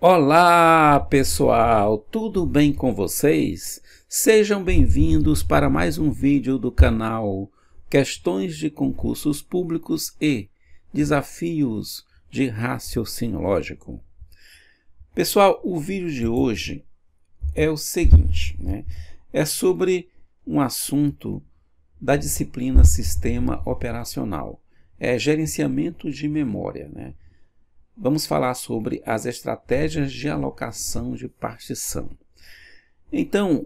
Olá, pessoal! Tudo bem com vocês? Sejam bem-vindos para mais um vídeo do canal Questões de Concursos Públicos e Desafios de Raciocínio Lógico. Pessoal, o vídeo de hoje é o seguinte, é sobre um assunto da disciplina Sistema Operacional, gerenciamento de memória, Vamos falar sobre as estratégias de alocação de partição. Então,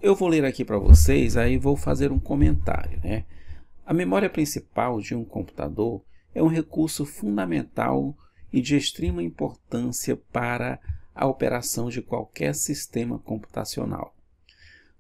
eu vou ler aqui para vocês, aí vou fazer um comentário. A memória principal de um computador é um recurso fundamental e de extrema importância para a operação de qualquer sistema computacional.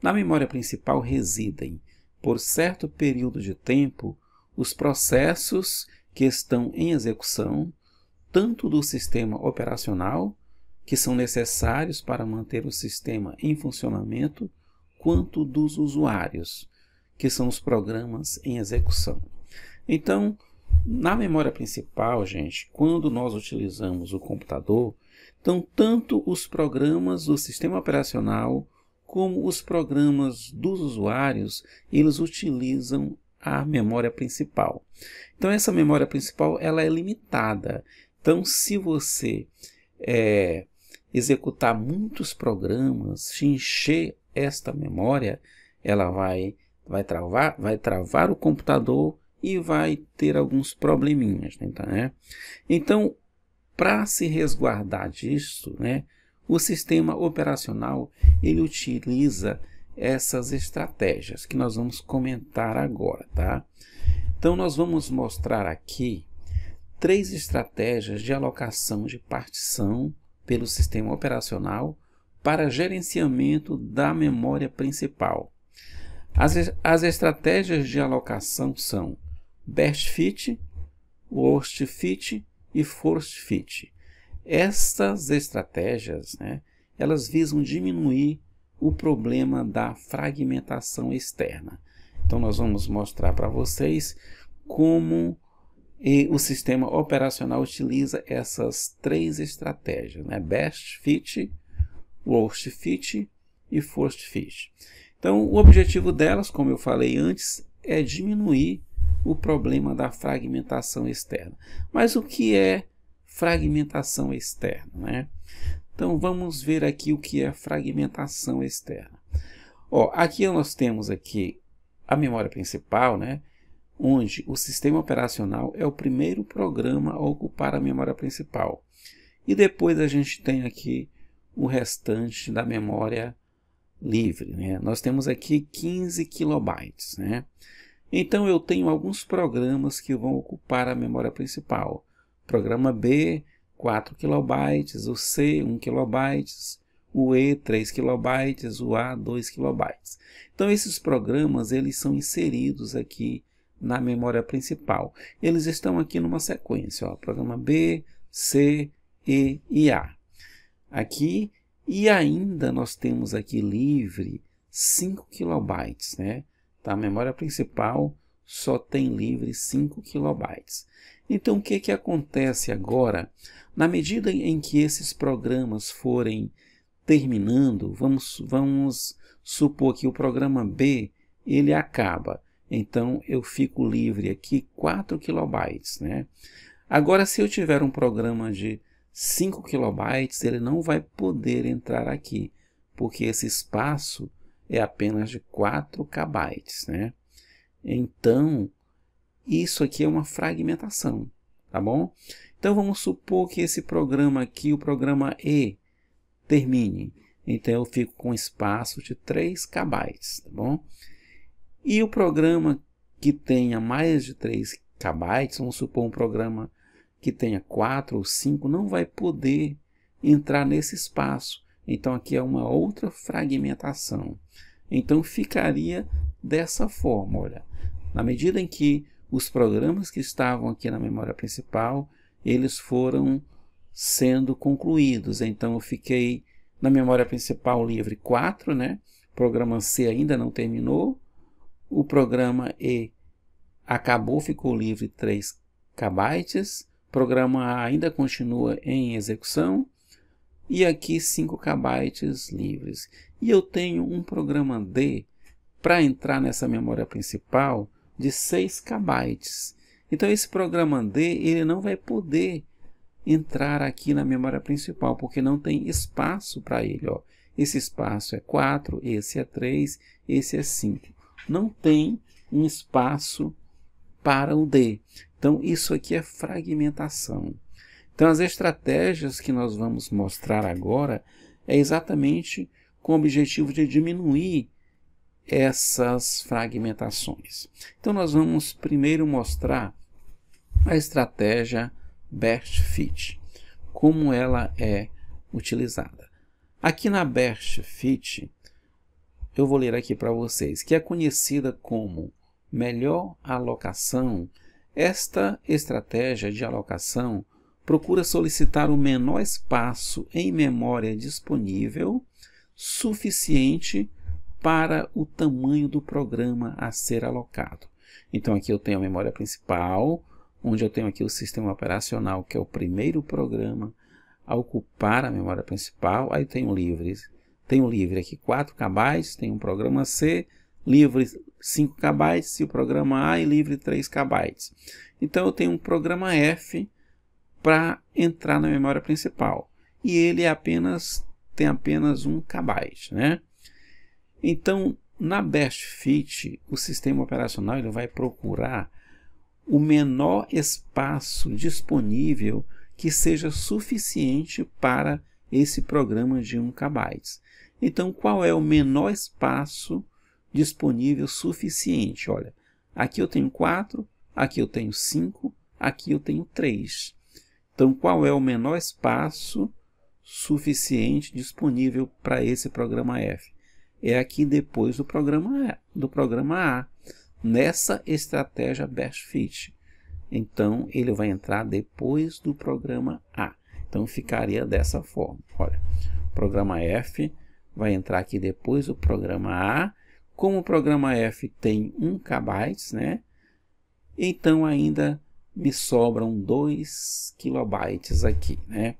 Na memória principal residem, por certo período de tempo, os processos que estão em execução, tanto do sistema operacional, que são necessários para manter o sistema em funcionamento, quanto dos usuários, que são os programas em execução. Então, na memória principal, gente, quando nós utilizamos o computador, então tanto os programas do sistema operacional como os programas dos usuários, eles utilizam a memória principal. Então, essa memória principal ela é limitada. Então, se você executar muitos programas, se encher esta memória, ela vai travar o computador e vai ter alguns probleminhas. Então, para se resguardar disso, o sistema operacional ele utiliza essas estratégias que nós vamos comentar agora, tá? Então, nós vamos mostrar aqui 3 estratégias de alocação de partição pelo sistema operacional para gerenciamento da memória principal. As estratégias de alocação são Best Fit, Worst Fit e First Fit. Estas estratégias, elas visam diminuir o problema da fragmentação externa. Então, nós vamos mostrar para vocês como o sistema operacional utiliza essas 3 estratégias, Best Fit, Worst Fit e First Fit. Então, o objetivo delas, como eu falei antes, é diminuir o problema da fragmentação externa. Mas o que é fragmentação externa? Então, vamos ver aqui o que é fragmentação externa. Aqui nós temos aqui a memória principal, onde o sistema operacional é o primeiro programa a ocupar a memória principal. E depois a gente tem aqui o restante da memória livre. Nós temos aqui 15 kilobytes. Então, eu tenho alguns programas que vão ocupar a memória principal. Programa B, 4 kilobytes, o C, 1 kilobytes, o E, 3 kilobytes, o A, 2 kilobytes. Então, esses programas eles são inseridos aqui na memória principal. Eles estão aqui numa sequência, programa B, C, E e A. Aqui, e ainda nós temos aqui livre 5 kilobytes, A memória principal só tem livre 5 kilobytes. Então, o que acontece agora? Na medida em que esses programas forem terminando, vamos supor que o programa B ele acaba. Então, eu fico livre aqui 4 kilobytes. Agora, se eu tiver um programa de 5 kilobytes, ele não vai poder entrar aqui, porque esse espaço é apenas de 4 kbytes. Então, isso aqui é uma fragmentação, tá bom? Então, vamos supor que esse programa aqui, o programa E, termine. Então, eu fico com espaço de 3 kbytes, tá bom? E o programa que tenha mais de 3 kbytes, vamos supor um programa que tenha 4 ou 5, não vai poder entrar nesse espaço. Então, aqui é uma outra fragmentação. Então, ficaria dessa forma, olha. Na medida em que os programas que estavam aqui na memória principal, eles foram sendo concluídos. Então, eu fiquei na memória principal livre 4, O programa C ainda não terminou. O programa E acabou, ficou livre 3 kbytes. O programa A ainda continua em execução. e aqui 5 KB livres. E eu tenho um programa D para entrar nessa memória principal de 6 KB. Então esse programa D ele não vai poder entrar aqui na memória principal, porque não tem espaço para ele. Ó. Esse espaço é 4, esse é 3, esse é 5. Não tem um espaço para o D. Então isso aqui é fragmentação. Então as estratégias que nós vamos mostrar agora é exatamente com o objetivo de diminuir essas fragmentações. Então nós vamos primeiro mostrar a estratégia Best Fit, como ela é utilizada. Aqui na Best Fit, eu vou ler aqui para vocês, que é conhecida como melhor alocação. Esta estratégia de alocação procura solicitar o menor espaço em memória disponível suficiente para o tamanho do programa a ser alocado. Então aqui eu tenho a memória principal, onde eu tenho aqui o sistema operacional, que é o primeiro programa a ocupar a memória principal. Aí tenho livre aqui 4 KB, tem um programa C, livre 5 KB, e o programa A e livre 3 KB. Então eu tenho um programa F para entrar na memória principal. E ele tem apenas 1 KB, né? Então, na Best Fit, o sistema operacional ele vai procurar o menor espaço disponível que seja suficiente para esse programa de 1 KB. Então, qual é o menor espaço disponível suficiente? Olha, aqui eu tenho 4, aqui eu tenho 5, aqui eu tenho 3. Então, qual é o menor espaço suficiente disponível para esse programa F? É aqui depois do programa A, nessa estratégia Best Fit. Então, ele vai entrar depois do programa A. Então, ficaria dessa forma. Olha, o programa F vai entrar aqui depois do programa A. Como o programa F tem 1 KB, né? Então, ainda me sobram 2 KB aqui, né?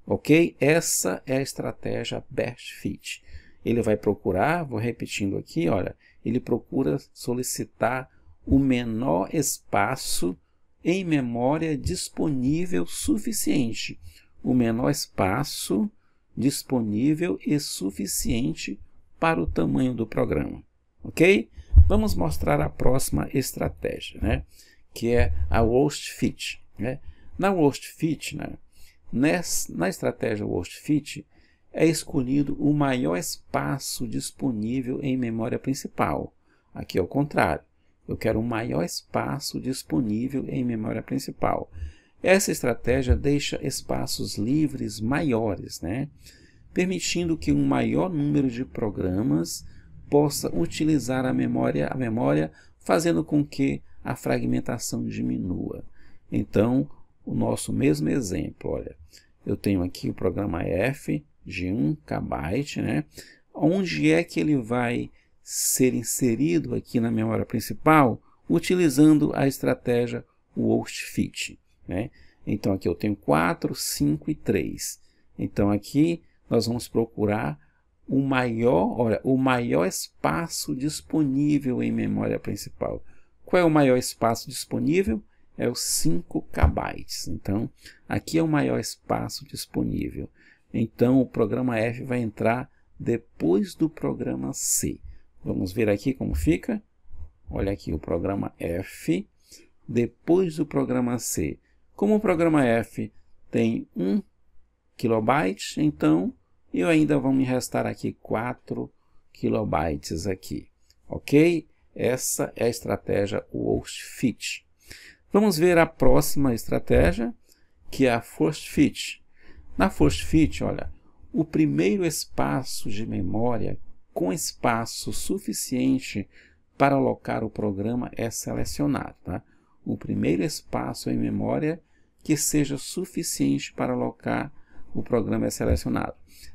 Ok? Essa é a estratégia Best Fit. Ele vai procurar, vou repetindo aqui, olha, ele procura solicitar o menor espaço em memória disponível suficiente. O menor espaço disponível e suficiente para o tamanho do programa. Ok? Vamos mostrar a próxima estratégia, né? Que é a Worst Fit. Né? Na Worst Fit, né? Na estratégia Worst Fit, é escolhido o maior espaço disponível em memória principal. Aqui é o contrário. Eu quero o maior espaço disponível em memória principal. Essa estratégia deixa espaços livres maiores, né? Permitindo que um maior número de programas possa utilizar a memória, fazendo com que a fragmentação diminua. Então, o nosso mesmo exemplo, olha, eu tenho aqui o programa F de 1 KB, né? Onde é que ele vai ser inserido aqui na memória principal? Utilizando a estratégia Worst Fit, né? Então aqui eu tenho 4, 5 e 3. Então aqui nós vamos procurar o maior espaço disponível em memória principal. Qual é o maior espaço disponível? É os 5 KB. Então aqui é o maior espaço disponível. Então, o programa F vai entrar depois do programa C. Vamos ver aqui como fica. Olha aqui o programa F, depois do programa C. Como o programa F tem 1 KB, então, eu ainda vou me restar aqui 4 KB aqui. Ok? Essa é a estratégia Worst Fit. Vamos ver a próxima estratégia, que é a First Fit. Na First Fit, olha, o primeiro espaço de memória com espaço suficiente para alocar o programa é selecionado. Tá? O primeiro espaço em memória que seja suficiente para alocar o programa é selecionado.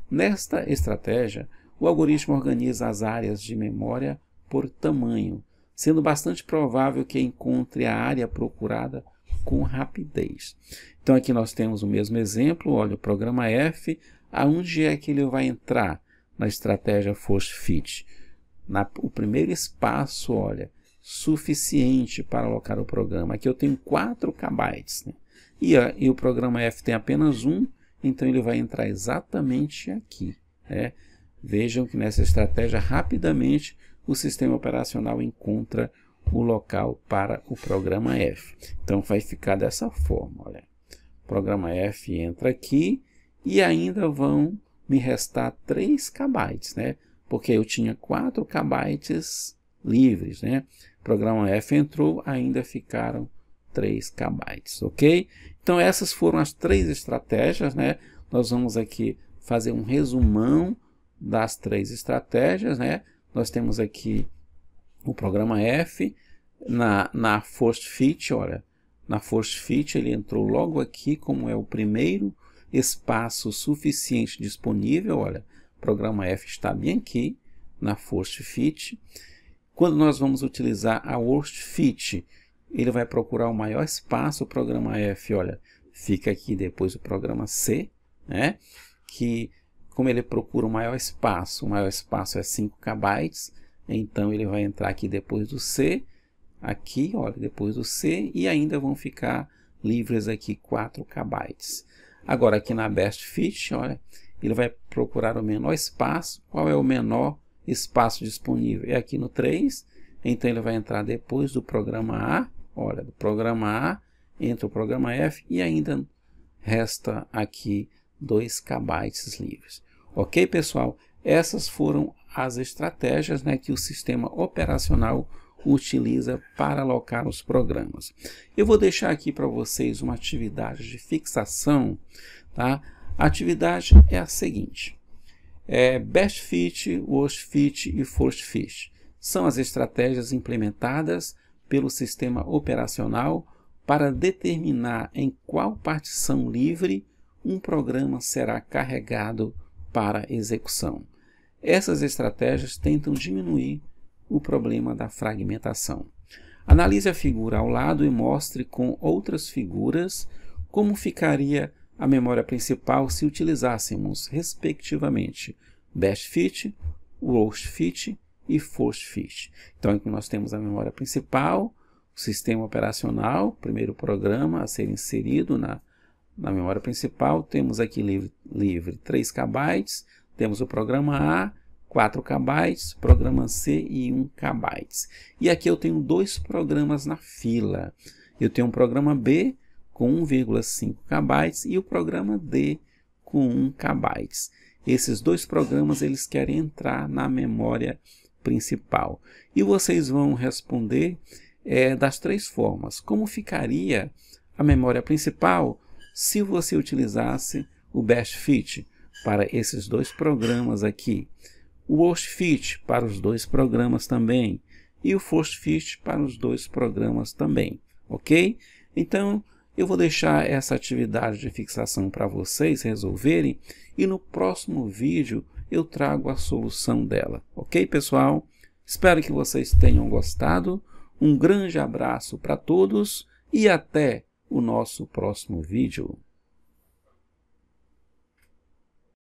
Nesta estratégia, o algoritmo organiza as áreas de memória por tamanho, sendo bastante provável que encontre a área procurada com rapidez. Então aqui nós temos o mesmo exemplo, olha o programa F, aonde é que ele vai entrar na estratégia Force Fit? O primeiro espaço, olha, suficiente para alocar o programa. Aqui eu tenho 4 KB, né? E o programa F tem apenas 1, então ele vai entrar exatamente aqui, né? Vejam que nessa estratégia, rapidamente, o sistema operacional encontra o local para o programa F. Então vai ficar dessa forma, olha. O programa F entra aqui e ainda vão me restar 3 KB, né? Porque eu tinha 4 KB livres, né? O programa F entrou, ainda ficaram 3 KB, ok? Então essas foram as 3 estratégias, né? Nós vamos aqui fazer um resumão das 3 estratégias, né? Nós temos aqui o programa F na Force Fit, olha, na Force Fit ele entrou logo aqui como é o primeiro espaço suficiente disponível, olha, o programa F está bem aqui na Force Fit. Quando nós vamos utilizar a Worst Fit, ele vai procurar o maior espaço, o programa F, olha, fica aqui depois do programa C, né? Que como ele procura o maior espaço é 5 KB, então ele vai entrar aqui depois do C, aqui, olha, depois do C, e ainda vão ficar livres aqui 4 KB. Agora aqui na Best Fit, olha, ele vai procurar o menor espaço. Qual é o menor espaço disponível? É aqui no 3, então ele vai entrar depois do programa A, olha, do programa A, entra o programa F e ainda resta aqui 2 KB livres. Ok, pessoal? Essas foram as estratégias, né, que o sistema operacional utiliza para alocar os programas. Eu vou deixar aqui para vocês uma atividade de fixação, tá? A atividade é a seguinte: Best Fit, Worst Fit e Force Fit são as estratégias implementadas pelo sistema operacional para determinar em qual partição livre um programa será carregado para execução. Essas estratégias tentam diminuir o problema da fragmentação. Analise a figura ao lado e mostre com outras figuras como ficaria a memória principal se utilizássemos, respectivamente, Best Fit, Worst Fit e Force Fit. Então aqui nós temos a memória principal, o sistema operacional, primeiro programa a ser inserido na memória principal. Temos aqui livre 3 KB, temos o programa A, 4 KB, programa C e 1 KB. E aqui eu tenho 2 programas na fila. Eu tenho um programa B com 1,5 KB e o programa D com 1 KB. Esses 2 programas eles querem entrar na memória principal. E vocês vão responder das 3 formas. Como ficaria a memória principal se você utilizasse o Best Fit para esses 2 programas aqui? O Worst Fit para os 2 programas também, e o Force Fit para os 2 programas também, ok? Então, eu vou deixar essa atividade de fixação para vocês resolverem, e no próximo vídeo eu trago a solução dela, ok, pessoal? Espero que vocês tenham gostado, um grande abraço para todos, e até o nosso próximo vídeo.